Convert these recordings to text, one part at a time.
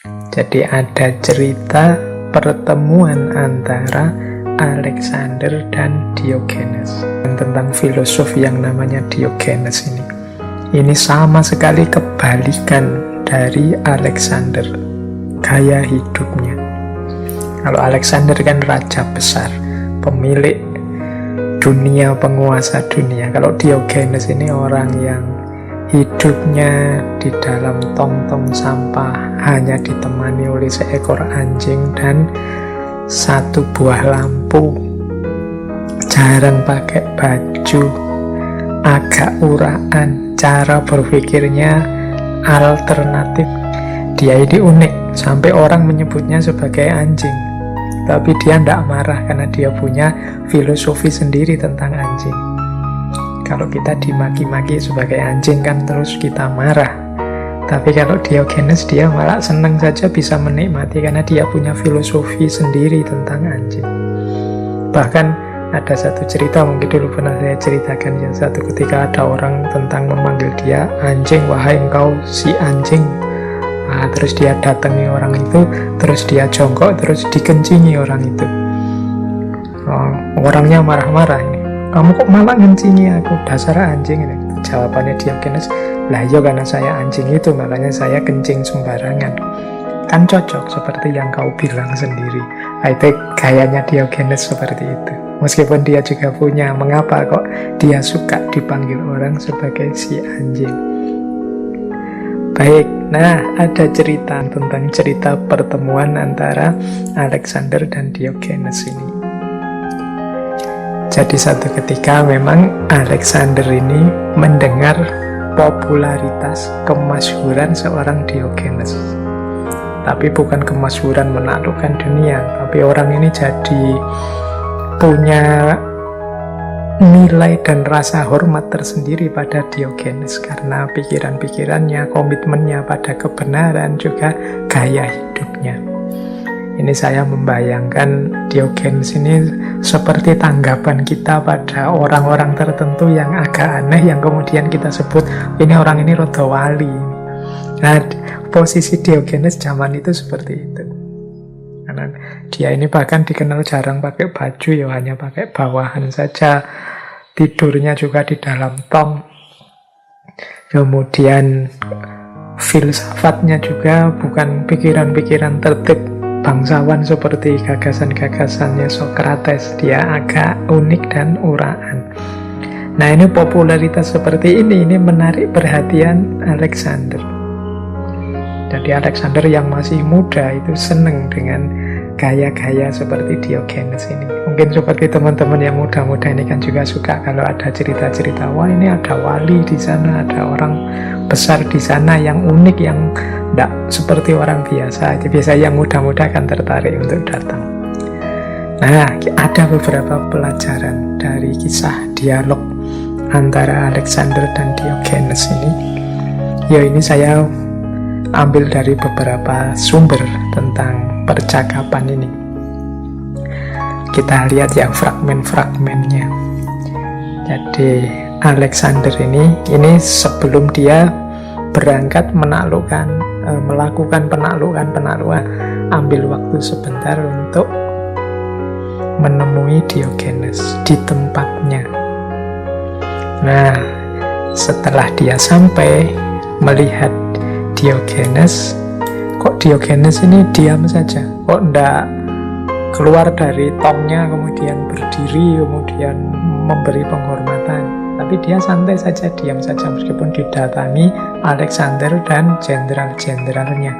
Jadi ada cerita pertemuan antara Alexander dan Diogenes. Dan tentang filosof yang namanya Diogenes ini. Ini sama sekali kebalikan dari Alexander, gaya hidupnya. Kalau Alexander kan raja besar, pemilik dunia, penguasa dunia. Kalau Diogenes ini orang yang hidupnya di dalam tong-tong sampah, hanya ditemani oleh seekor anjing dan satu buah lampu, jarang pakai baju, agak uraan, cara berpikirnya alternatif. Dia ini unik, sampai orang menyebutnya sebagai anjing, tapi dia tidak marah karena dia punya filosofi sendiri tentang anjing. Kalau kita dimaki-maki sebagai anjing kan terus kita marah, tapi kalau Diogenes dia malah senang saja, bisa menikmati karena dia punya filosofi sendiri tentang anjing. Bahkan ada satu cerita, mungkin dulu pernah saya ceritakan ya, satu ketika ada orang tentang memanggil dia anjing, wahai engkau si anjing. Nah, terus dia datangi orang itu, terus dia jongkok, terus dikencingi orang itu. Orangnya marah-marah ini, kamu kok malah ngencingi aku, dasar anjing ini. Jawabannya Diogenes, lah iya karena saya anjing itu makanya saya kencing sembarangan. Kan cocok seperti yang kau bilang sendiri. Nah, itu gayanya Diogenes seperti itu. Meskipun dia juga punya, mengapa kok dia suka dipanggil orang sebagai si anjing. Baik, nah ada cerita tentang cerita pertemuan antara Alexander dan Diogenes ini. Jadi satu ketika memang Alexander ini mendengar popularitas, kemasyhuran seorang Diogenes. Tapi bukan kemasyhuran menaklukkan dunia, tapi orang ini jadi punya nilai dan rasa hormat tersendiri pada Diogenes karena pikiran-pikirannya, komitmennya pada kebenaran, juga gaya hidupnya. Ini saya membayangkan Diogenes ini seperti tanggapan kita pada orang-orang tertentu yang agak aneh, yang kemudian kita sebut ini orang ini rada wali. Nah, posisi Diogenes zaman itu seperti itu. Karena dia ini bahkan dikenal jarang pakai baju, ya hanya pakai bawahan saja. Tidurnya juga di dalam tong. Kemudian filsafatnya juga bukan pikiran-pikiran tertib bangsawan seperti gagasan-gagasannya Socrates. Dia agak unik dan uraan. Nah, ini popularitas seperti ini menarik perhatian Alexander. Jadi Alexander yang masih muda itu seneng dengan gaya-gaya seperti Diogenes ini. Mungkin seperti teman-teman yang muda-muda ini kan juga suka kalau ada cerita-cerita, wah ini ada wali di sana, ada orang besar di sana yang unik, yang tidak seperti orang biasa. Jadi biasanya yang muda-muda kan tertarik untuk datang. Nah, ada beberapa pelajaran dari kisah dialog antara Alexander dan Diogenes ini. Ya, ini saya ambil dari beberapa sumber tentang percakapan ini. Kita lihat yang fragmen-fragmennya. Jadi Alexander ini sebelum dia berangkat melakukan penaklukan, ambil waktu sebentar untuk menemui Diogenes di tempatnya. Nah, setelah dia sampai melihat Diogenes, kok Diogenes ini diam saja, kok ndak keluar dari tongnya kemudian berdiri kemudian memberi penghormatan, tapi dia santai saja, diam saja meskipun didatangi Alexander dan jenderal-jenderalnya.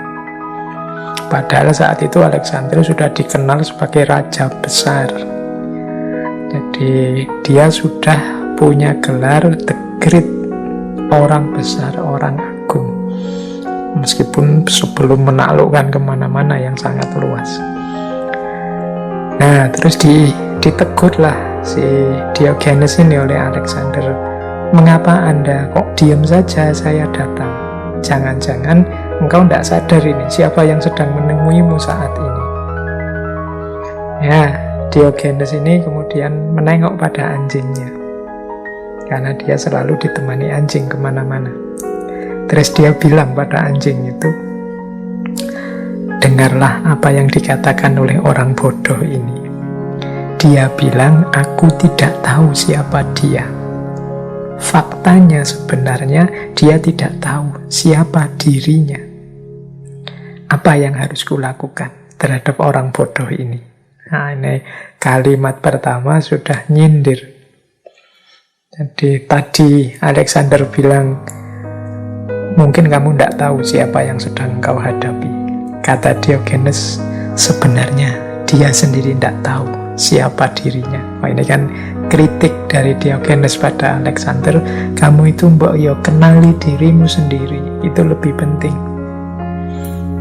Padahal saat itu Alexander sudah dikenal sebagai raja besar, jadi dia sudah punya gelar the great, orang besar, orang agung, meskipun sebelum menaklukkan kemana-mana yang sangat luas. Nah, terus ditegurlah si Diogenes ini oleh Alexander. Mengapa Anda kok diam saja saya datang? Jangan-jangan engkau tidak sadar ini siapa yang sedang menemuimu saat ini. Ya, Diogenes ini kemudian menengok pada anjingnya, karena dia selalu ditemani anjing kemana-mana. Terus dia bilang pada anjing itu, Dengarlah apa yang dikatakan oleh orang bodoh ini. Dia bilang, aku tidak tahu siapa dia. Faktanya sebenarnya dia tidak tahu siapa dirinya. Apa yang harus kulakukan terhadap orang bodoh ini? Nah, ini kalimat pertama sudah nyindir. Jadi tadi Alexander bilang, mungkin kamu tidak tahu siapa yang sedang kau hadapi. Kata Diogenes, sebenarnya dia sendiri tidak tahu siapa dirinya. Ini kan kritik dari Diogenes pada Alexander. Kamu itu mbok yo kenali dirimu sendiri, itu lebih penting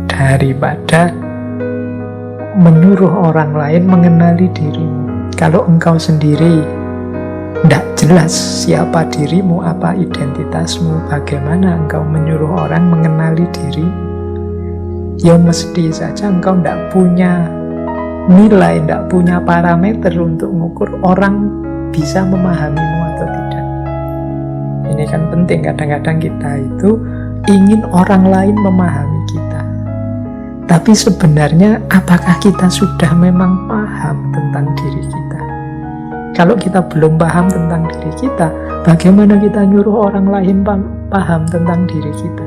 daripada menyuruh orang lain mengenali dirimu. Kalau engkau sendiri tidak jelas siapa dirimu, apa identitasmu, bagaimana engkau menyuruh orang mengenali diri? Ya mesti saja engkau tidak punya nilai, tidak punya parameter untuk mengukur orang bisa memahamimu atau tidak. Ini kan penting, kadang-kadang kita itu ingin orang lain memahami kita. Tapi sebenarnya apakah kita sudah memang paham tentang diri kita? Kalau kita belum paham tentang diri kita, bagaimana kita nyuruh orang lain paham tentang diri kita?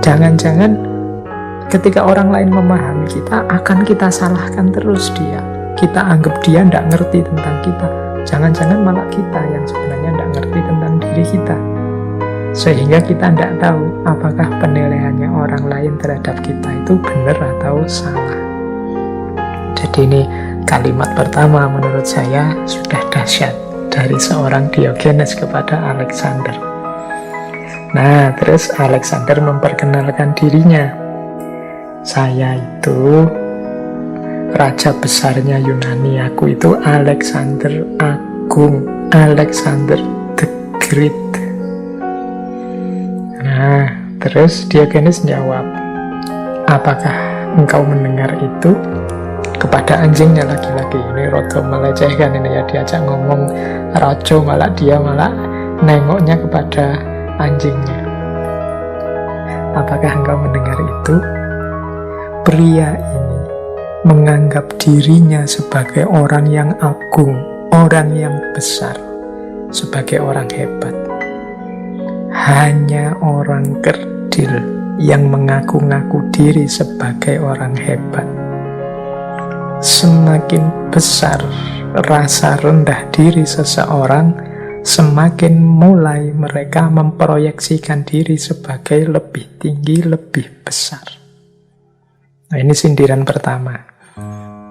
Jangan-jangan ketika orang lain memahami kita, akan kita salahkan terus dia. Kita anggap dia tidak ngerti tentang kita. Jangan-jangan malah kita yang sebenarnya tidak ngerti tentang diri kita. Sehingga kita tidak tahu apakah penilaiannya orang lain terhadap kita itu benar atau salah. Jadi ini kalimat pertama menurut saya sudah dahsyat dari seorang Diogenes kepada Alexander. Nah, terus Alexander memperkenalkan dirinya. Saya itu raja besarnya Yunani, aku itu Alexander Agung, Alexander the Great. Nah, terus Diogenes jawab, apakah engkau mendengar itu? Kepada anjingnya lagi-lagi. Ini rodo melecehkan ini ya, diajak ngomong rojo, malah dia malah nengoknya kepada anjingnya. Apakah engkau mendengar itu? Pria ini menganggap dirinya sebagai orang yang agung, orang yang besar, sebagai orang hebat. Hanya orang kerdil yang mengaku-ngaku diri sebagai orang hebat. Semakin besar rasa rendah diri seseorang, semakin mulai mereka memproyeksikan diri sebagai lebih tinggi, lebih besar. Nah, ini sindiran pertama.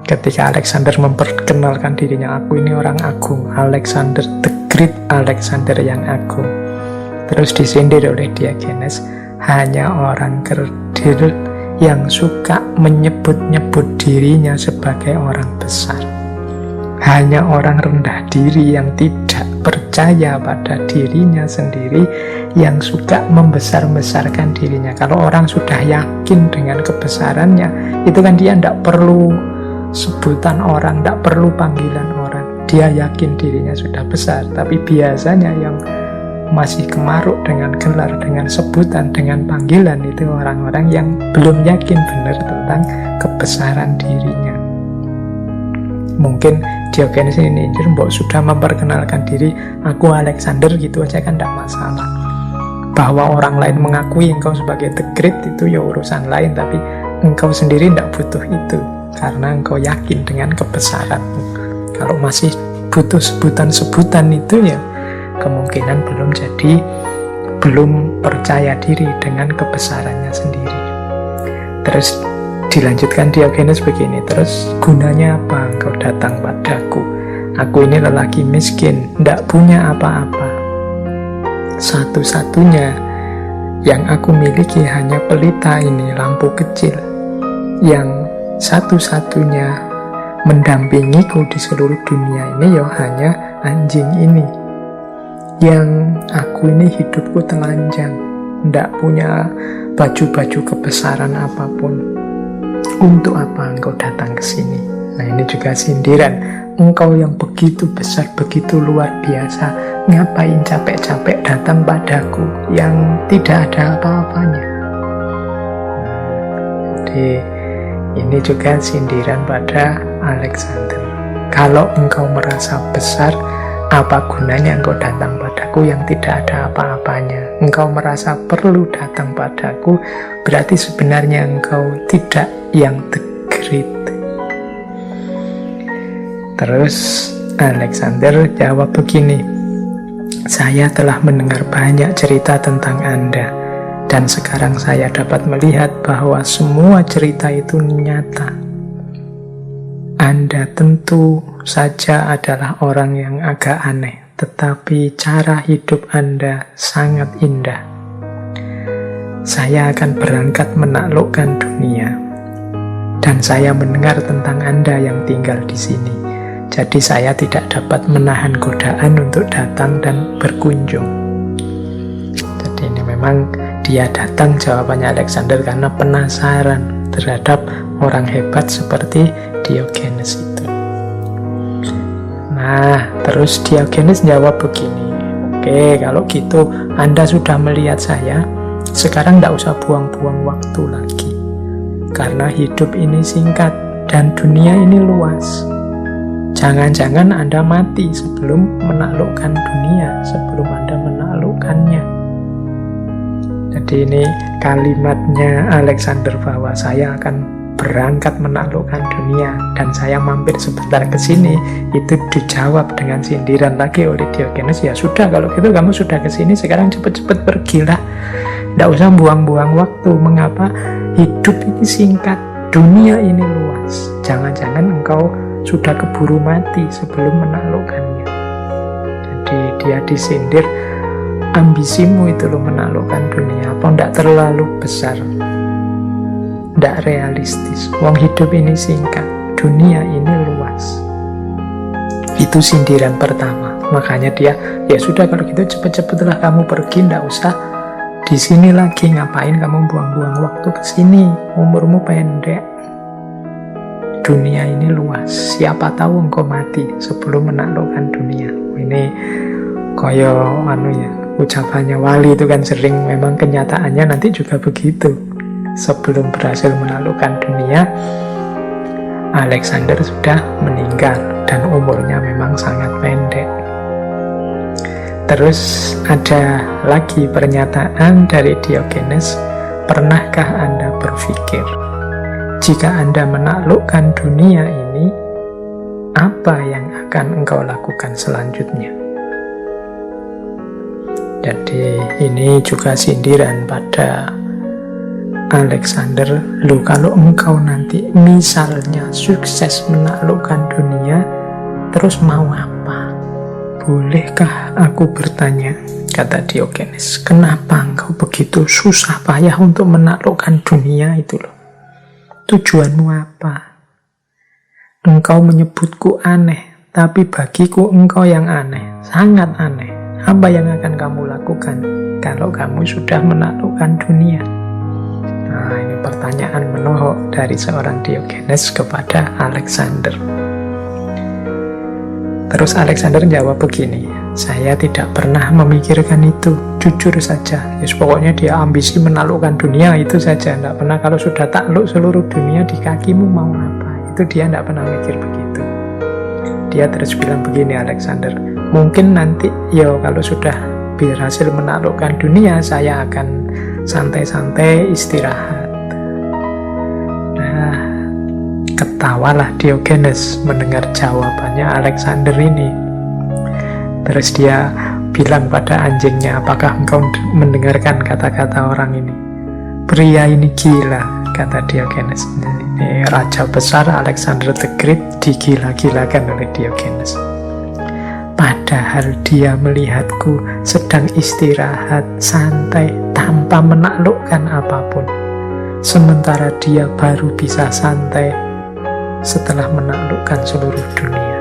Ketika Alexander memperkenalkan dirinya, aku ini orang agung, Alexander the Great, Alexander yang agung. Terus disindir oleh Diogenes, hanya orang kerdil yang suka menyebut-nyebut dirinya sebagai orang besar. Hanya orang rendah diri yang tidak percaya pada dirinya sendiri yang suka membesar-besarkan dirinya. Kalau orang sudah yakin dengan kebesarannya, itu kan dia tidak perlu sebutan orang, tidak perlu panggilan orang. Dia yakin dirinya sudah besar. Tapi biasanya yang masih kemaruk dengan gelar, dengan sebutan, dengan panggilan, itu orang-orang yang belum yakin benar tentang kebesaran dirinya. Mungkin Diogenes ini mbok sudah memperkenalkan diri, aku Alexander gitu aja kan tidak masalah. Bahwa orang lain mengakui engkau sebagai the great itu ya urusan lain, tapi engkau sendiri tidak butuh itu karena engkau yakin dengan kebesaranmu. Kalau masih butuh sebutan-sebutan itu ya kemungkinan belum percaya diri dengan kebesarannya sendiri. Terus dilanjutkan Diogenes begini, terus gunanya apa engkau datang padaku? Aku ini lelaki miskin, tidak punya apa-apa. Satu-satunya yang aku miliki hanya pelita ini, lampu kecil. Yang satu-satunya mendampingiku di seluruh dunia ini ya hanya anjing ini. Yang aku ini hidupku telanjang, tidak punya baju-baju kebesaran apapun. Untuk apa engkau datang ke sini? Nah, ini juga sindiran. Engkau yang begitu besar, begitu luar biasa, ngapain capek-capek datang padaku yang tidak ada apa-apanya? Jadi Jadi ini juga sindiran pada Alexander. Kalau engkau merasa besar, apa gunanya engkau datang padaku yang tidak ada apa-apanya? Engkau merasa perlu datang padaku, berarti sebenarnya engkau tidak yang the great. Terus Alexander jawab begini, saya telah mendengar banyak cerita tentang Anda, dan sekarang saya dapat melihat bahwa semua cerita itu nyata. Anda tentu saja adalah orang yang agak aneh, tetapi cara hidup Anda sangat indah. Saya akan berangkat menaklukkan dunia, dan saya mendengar tentang Anda yang tinggal di sini. Jadi saya tidak dapat menahan godaan untuk datang dan berkunjung. Jadi ini memang dia datang, jawabannya Alexander, karena penasaran terhadap orang hebat seperti Diogenes itu. Nah, terus Diogenes jawab begini, oke, kalau gitu Anda sudah melihat saya, sekarang tidak usah buang-buang waktu lagi. Karena hidup ini singkat dan dunia ini luas. Jangan-jangan Anda mati sebelum menaklukkan dunia, sebelum Anda menaklukkannya. Jadi ini kalimatnya Alexander bahwa saya akan berangkat menaklukkan dunia dan saya mampir sebentar ke sini, itu dijawab dengan sindiran lagi oleh Diogenes. Ya sudah, kalau gitu kamu sudah ke sini, sekarang cepat-cepat pergilah. Tidak usah buang-buang waktu. Mengapa? Hidup ini singkat, dunia ini luas. Jangan-jangan engkau sudah keburu mati sebelum menaklukkannya. Jadi dia disindir, ambisimu itu lo menaklukkan dunia apa tidak terlalu besar, tidak realistis. Wong hidup ini singkat, dunia ini luas. Itu sindiran pertama. Makanya dia, ya sudah kalau gitu cepet-cepetlah kamu pergi, tidak usah di sini lagi. Ngapain kamu buang-buang waktu ke sini? Umurmu pendek. Dunia ini luas. Siapa tahu engkau mati sebelum menaklukkan dunia. Ini koyo ucapannya wali itu kan sering, memang kenyataannya nanti juga begitu. Sebelum berhasil menaklukkan dunia, Alexander sudah meninggal dan umurnya memang sangat pendek. Terus ada lagi pernyataan dari Diogenes, pernahkah Anda berpikir, jika Anda menaklukkan dunia ini, apa yang akan engkau lakukan selanjutnya? Jadi ini juga sindiran pada Alexander. Loh, kalau engkau nanti misalnya sukses menaklukkan dunia, terus mau apa? Bolehkah aku bertanya? Kata Diogenes, kenapa engkau begitu susah payah untuk menaklukkan dunia itu loh? Tujuanmu apa? Engkau menyebutku aneh, tapi bagiku engkau yang aneh, sangat aneh. Apa yang akan kamu lakukan kalau kamu sudah menaklukkan dunia? Nah, ini pertanyaan menohok dari seorang Diogenes kepada Alexander. Terus Alexander jawab begini, saya tidak pernah memikirkan itu, jujur saja. Pokoknya dia ambisi menaklukkan dunia itu saja. Tidak pernah kalau sudah takluk seluruh dunia di kakimu mau apa. Itu dia tidak pernah mikir begitu. Dia terus bilang begini Alexander, mungkin nanti kalau sudah berhasil menaklukkan dunia, saya akan santai-santai istirahat. Nah, ketawalah Diogenes mendengar jawabannya Alexander ini. Terus dia bilang pada anjingnya, apakah engkau mendengarkan kata-kata orang ini? Pria ini gila, kata Diogenes. Ini raja besar Alexander the Great digila-gilakan oleh Diogenes. Padahal dia melihatku sedang istirahat, santai, tanpa menaklukkan apapun. Sementara dia baru bisa santai setelah menaklukkan seluruh dunia.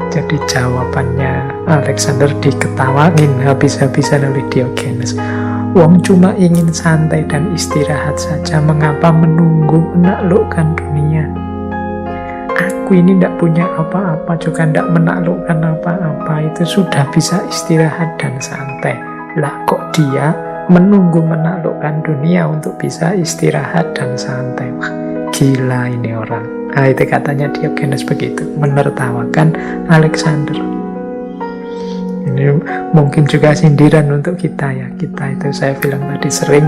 Jadi jawabannya Alexander diketawain habis-habisan oleh Diogenes. Wong cuma ingin santai dan istirahat saja, mengapa menunggu menaklukkan dunia? Aku ini tidak punya apa-apa, juga tidak menaklukkan apa-apa, itu sudah bisa istirahat dan santai. Lah kok dia menunggu menaklukkan dunia untuk bisa istirahat dan santai? Wah, gila ini orang. Nah, itu katanya Diogenes begitu, menertawakan Alexander. Ini mungkin juga sindiran untuk kita ya. Kita itu, saya bilang tadi, sering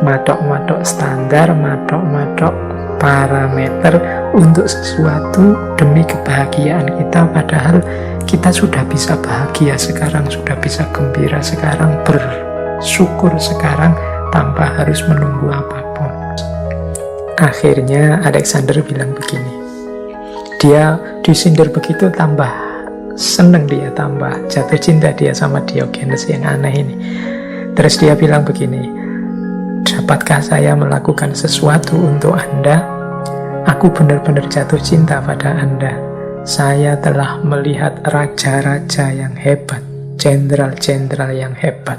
matok-matok standar, matok-matok parameter untuk sesuatu demi kebahagiaan kita, padahal kita sudah bisa bahagia sekarang, sudah bisa gembira sekarang, bersyukur sekarang tanpa harus menunggu apapun. Akhirnya Alexander bilang begini, dia disindir begitu tambah seneng dia, tambah jatuh cinta dia sama Diogenes yang aneh ini. Terus dia bilang begini, dapatkah saya melakukan sesuatu untuk Anda? Aku benar-benar jatuh cinta pada Anda. Saya telah melihat raja-raja yang hebat, jenderal-jenderal yang hebat,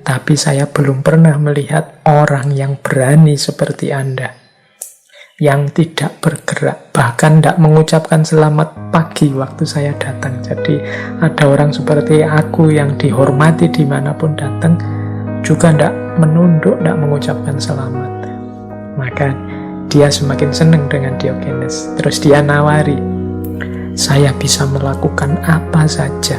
tapi saya belum pernah melihat orang yang berani seperti Anda, yang tidak bergerak, bahkan tidak mengucapkan selamat pagi waktu saya datang. Jadi ada orang seperti aku yang dihormati dimanapun datang, juga tidak menunduk, tidak mengucapkan selamat. Maka dia semakin senang dengan Diogenes. Terus dia nawari, saya bisa melakukan apa saja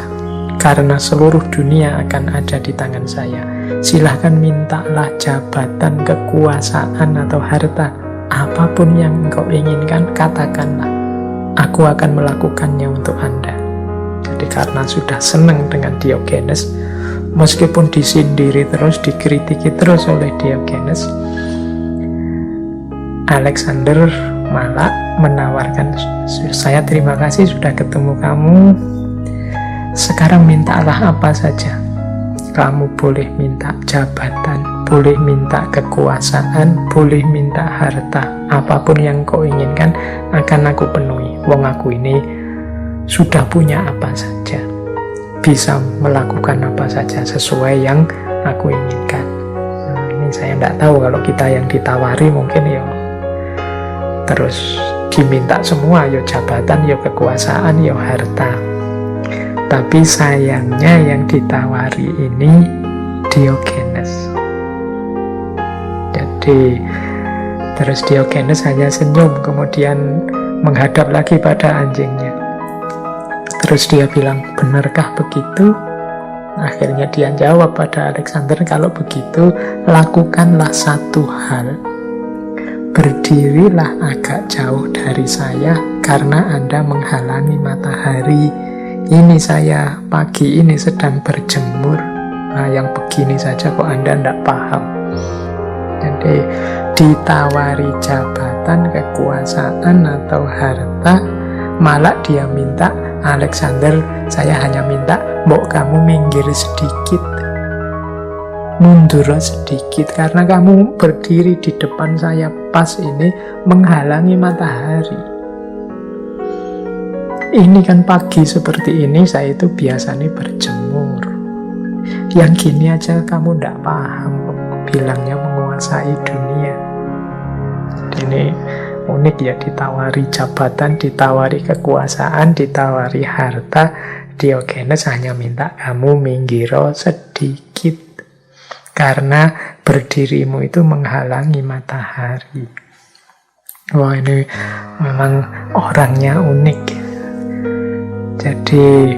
karena seluruh dunia akan ada di tangan saya. Silahkan mintalah jabatan, kekuasaan atau harta, apapun yang engkau inginkan, katakanlah. Aku akan melakukannya untuk Anda. Jadi karena sudah senang dengan Diogenes, meskipun disindiri terus, dikritiki terus oleh Diogenes, Alexander malah menawarkan, saya terima kasih sudah ketemu kamu, sekarang mintalah apa saja. Kamu boleh minta jabatan, boleh minta kekuasaan, boleh minta harta, apapun yang kau inginkan akan aku penuhi. Wong aku ini sudah punya apa saja, bisa melakukan apa saja sesuai yang aku inginkan. Ini saya tidak tahu, kalau kita yang ditawari mungkin ya terus diminta semua, ya jabatan, ya kekuasaan, ya harta. Tapi sayangnya yang ditawari ini Diogenes. Jadi terus Diogenes hanya senyum, kemudian menghadap lagi pada anjingnya. Terus dia bilang, benarkah begitu? Akhirnya dia jawab pada Alexander, kalau begitu lakukanlah satu hal. Berdirilah agak jauh dari saya karena Anda menghalangi matahari. Ini saya pagi ini sedang berjemur. Nah, yang begini saja kok Anda tidak paham. Jadi ditawari jabatan, kekuasaan atau harta, malah dia minta, Alexander, saya hanya minta mbok kamu minggir sedikit, mundur sedikit, karena kamu berdiri di depan saya pas ini menghalangi matahari. Ini kan pagi seperti ini, saya itu biasanya berjemur. Yang gini aja kamu tidak paham, bilangnya menguasai dunia. Ini unik ya, ditawari jabatan, ditawari kekuasaan, ditawari harta. Diogenes hanya minta kamu minggiro sedikit, karena berdirimu itu menghalangi matahari. Wah, ini memang orangnya unik. Jadi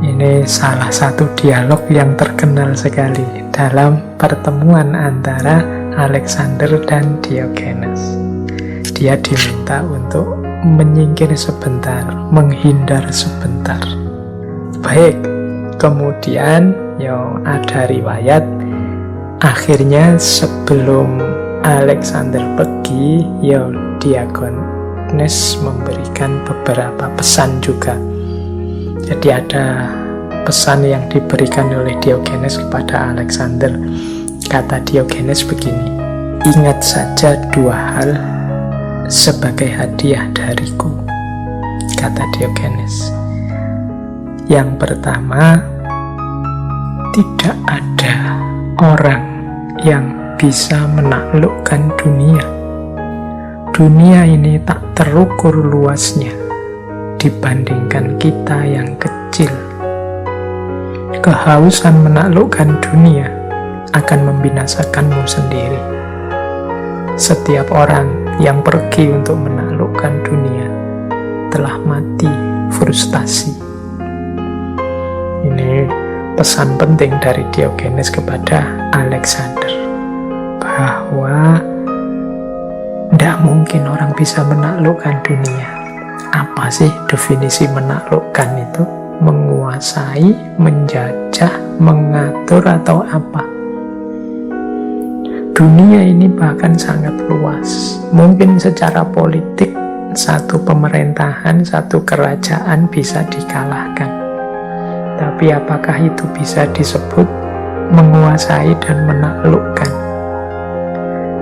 ini salah satu dialog yang terkenal sekali dalam pertemuan antara Alexander dan Diogenes. Dia diminta untuk menyingkir sebentar, menghindar sebentar. Baik, kemudian ada riwayat akhirnya sebelum Alexander pergi, Diogenes memberikan beberapa pesan juga. Jadi ada pesan yang diberikan oleh Diogenes kepada Alexander. Kata Diogenes begini, ingat saja dua hal sebagai hadiah dariku, kata Diogenes. Yang pertama, tidak ada orang yang bisa menaklukkan dunia. Dunia ini tak terukur luasnya dibandingkan kita yang kecil. Kehausan menaklukkan dunia akan membinasakanmu sendiri. Setiap orang yang pergi untuk menaklukkan dunia telah mati frustasi. Ini pesan penting dari Diogenes kepada Alexander, bahwa tidak mungkin orang bisa menaklukkan dunia. Apa sih definisi menaklukkan itu? Menguasai, menjajah, mengatur, atau apa? Dunia ini bahkan sangat luas. Mungkin secara politik satu pemerintahan, satu kerajaan bisa dikalahkan. Tapi apakah itu bisa disebut menguasai dan menaklukkan?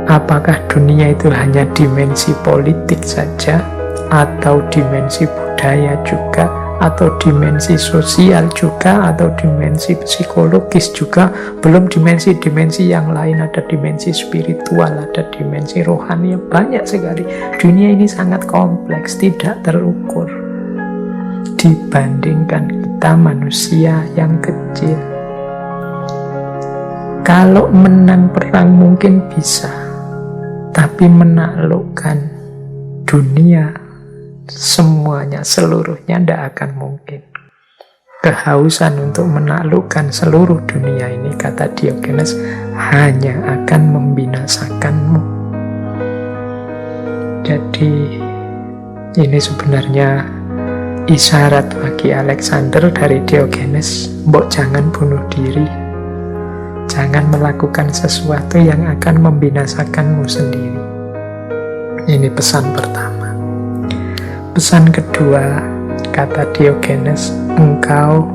Apakah dunia itu hanya dimensi politik saja, atau dimensi budaya juga, atau dimensi sosial juga, atau dimensi psikologis juga, belum dimensi-dimensi yang lain, ada dimensi spiritual, ada dimensi rohani, banyak sekali. Dunia ini sangat kompleks, tidak terukur dibandingkan kita manusia yang kecil. Kalau menang perang mungkin bisa, tapi menaklukkan dunia semuanya, seluruhnya tidak akan mungkin. Kehausan untuk menaklukkan seluruh dunia ini, kata Diogenes, hanya akan membinasakanmu. Jadi ini sebenarnya isyarat bagi Alexander dari Diogenes, mbok jangan bunuh diri, jangan melakukan sesuatu yang akan membinasakanmu sendiri. Ini pesan pertama. Pesan kedua, kata Diogenes, engkau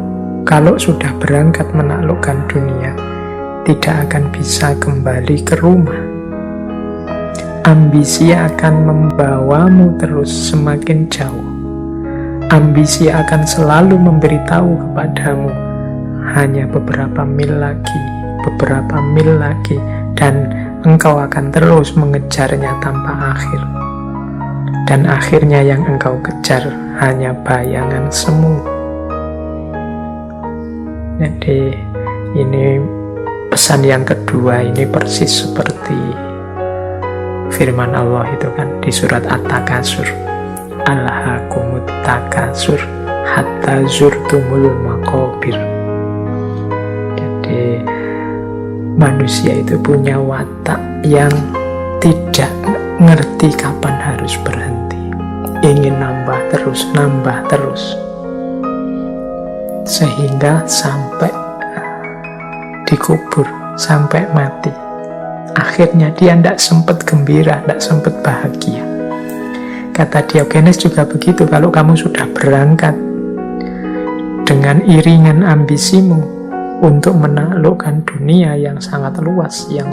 kalau sudah berangkat menaklukkan dunia, tidak akan bisa kembali ke rumah. Ambisi akan membawamu terus semakin jauh. Ambisi akan selalu memberitahu kepadamu, hanya beberapa mil lagi, dan engkau akan terus mengejarnya tanpa akhir. Dan akhirnya yang engkau kejar hanya bayangan semu. Jadi ini pesan yang kedua, ini persis seperti firman Allah itu kan di surat At-Takasur, alhaakumut takasur hatta zurtumul maqabir. Jadi manusia itu punya watak yang tidak ngerti kapan harus berhenti, ingin nambah terus, sehingga sampai dikubur, sampai mati. Akhirnya dia tidak sempat gembira, tidak sempat bahagia. Kata Diogenes juga begitu, kalau kamu sudah berangkat dengan iringan ambisimu untuk menaklukkan dunia yang sangat luas, yang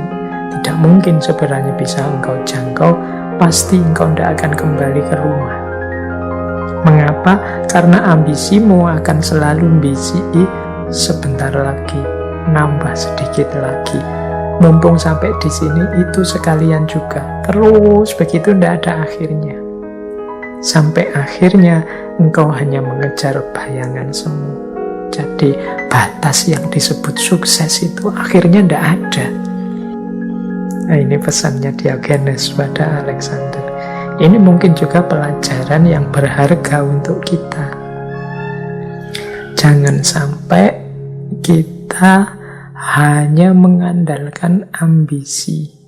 tidak mungkin sebenarnya bisa engkau jangkau, pasti engkau tidak akan kembali ke rumah. Mengapa? Karena ambisimu akan selalu ambisi sebentar lagi, nambah sedikit lagi. Mumpung sampai di sini, itu sekalian juga. Terus begitu, tidak ada akhirnya. Sampai akhirnya engkau hanya mengejar bayangan semu. Jadi batas yang disebut sukses itu akhirnya tidak ada. Nah, ini pesannya Diogenes pada Alexander. Ini mungkin juga pelajaran yang berharga untuk kita. Jangan sampai kita hanya mengandalkan ambisi.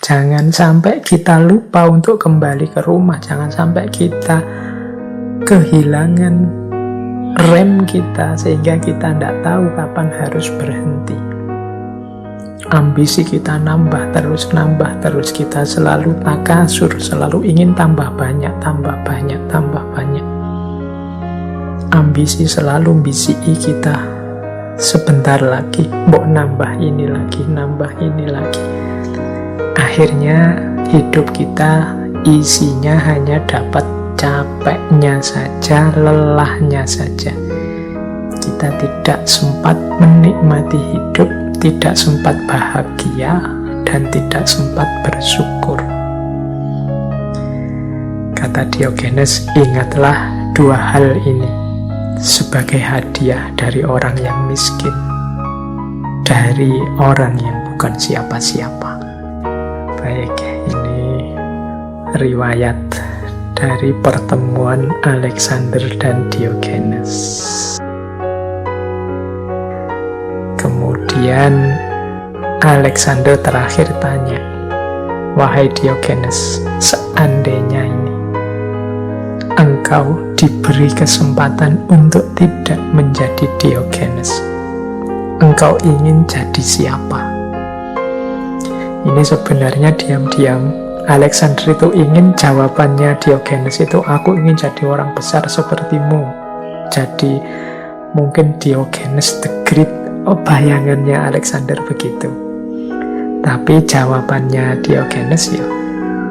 Jangan sampai kita lupa untuk kembali ke rumah. Jangan sampai kita kehilangan rem kita sehingga kita tidak tahu kapan harus berhenti. Ambisi kita nambah terus, kita selalu takasur, selalu ingin tambah banyak. Ambisi selalu bisi kita, sebentar lagi, mbok nambah ini lagi. Akhirnya hidup kita isinya hanya dapat capeknya saja, lelahnya saja. Kita tidak sempat menikmati hidup, tidak sempat bahagia, dan tidak sempat bersyukur. Kata Diogenes, ingatlah dua hal ini sebagai hadiah dari orang yang miskin, dari orang yang bukan siapa-siapa. Baik, ini riwayat dari pertemuan Alexander dan Diogenes. Kemudian Alexander terakhir tanya, "Wahai Diogenes, seandainya ini engkau diberi kesempatan untuk tidak menjadi Diogenes, engkau ingin jadi siapa?" Ini sebenarnya diam-diam Alexander itu ingin jawabannya Diogenes itu, "Aku ingin jadi orang besar sepertimu." Jadi mungkin Diogenes the Great, bayangannya Alexander begitu. Tapi jawabannya Diogenes ya,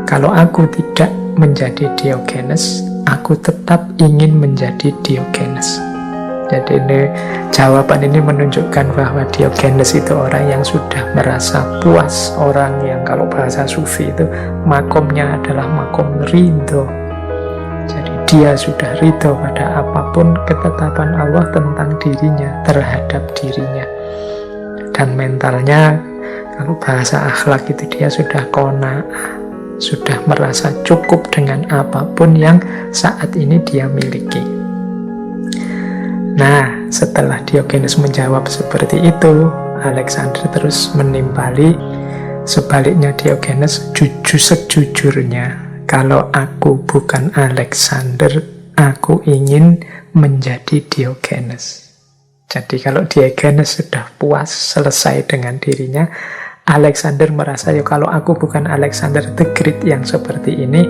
"Kalau aku tidak menjadi Diogenes, aku tetap ingin menjadi Diogenes." Jadi jawaban ini menunjukkan bahwa Diogenes itu orang yang sudah merasa puas, orang yang kalau bahasa sufi itu makomnya adalah makom ridho. Jadi dia sudah ridho pada apapun ketetapan Allah tentang dirinya, terhadap dirinya. Dan mentalnya, kalau bahasa akhlak itu dia sudah qanaah, sudah merasa cukup dengan apapun yang saat ini dia miliki. Nah, setelah Diogenes menjawab seperti itu, Alexander terus menimpali, sebaliknya Diogenes jujur sejujurnya, "Kalau aku bukan Alexander, aku ingin menjadi Diogenes." Jadi kalau Diogenes sudah puas, selesai dengan dirinya, Alexander merasa, ya kalau aku bukan Alexander the Great yang seperti ini,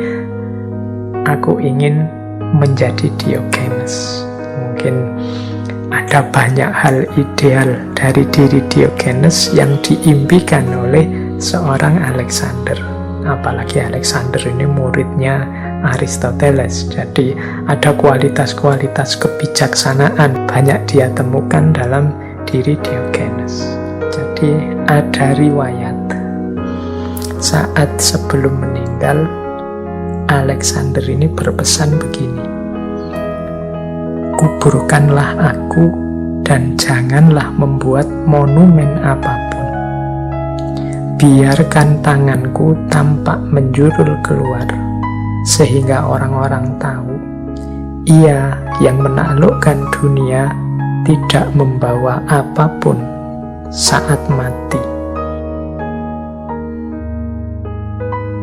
aku ingin menjadi Diogenes. Mungkin ada banyak hal ideal dari diri Diogenes yang diimpikan oleh seorang Alexander. Apalagi Alexander ini muridnya Aristoteles. Jadi ada kualitas-kualitas kebijaksanaan banyak dia temukan dalam diri Diogenes. Jadi ada riwayat saat sebelum meninggal, Alexander ini berpesan begini, "Kuburkanlah aku dan janganlah membuat monumen apapun. Biarkan tanganku tampak menjulur keluar, sehingga orang-orang tahu ia yang menaklukkan dunia tidak membawa apapun saat mati."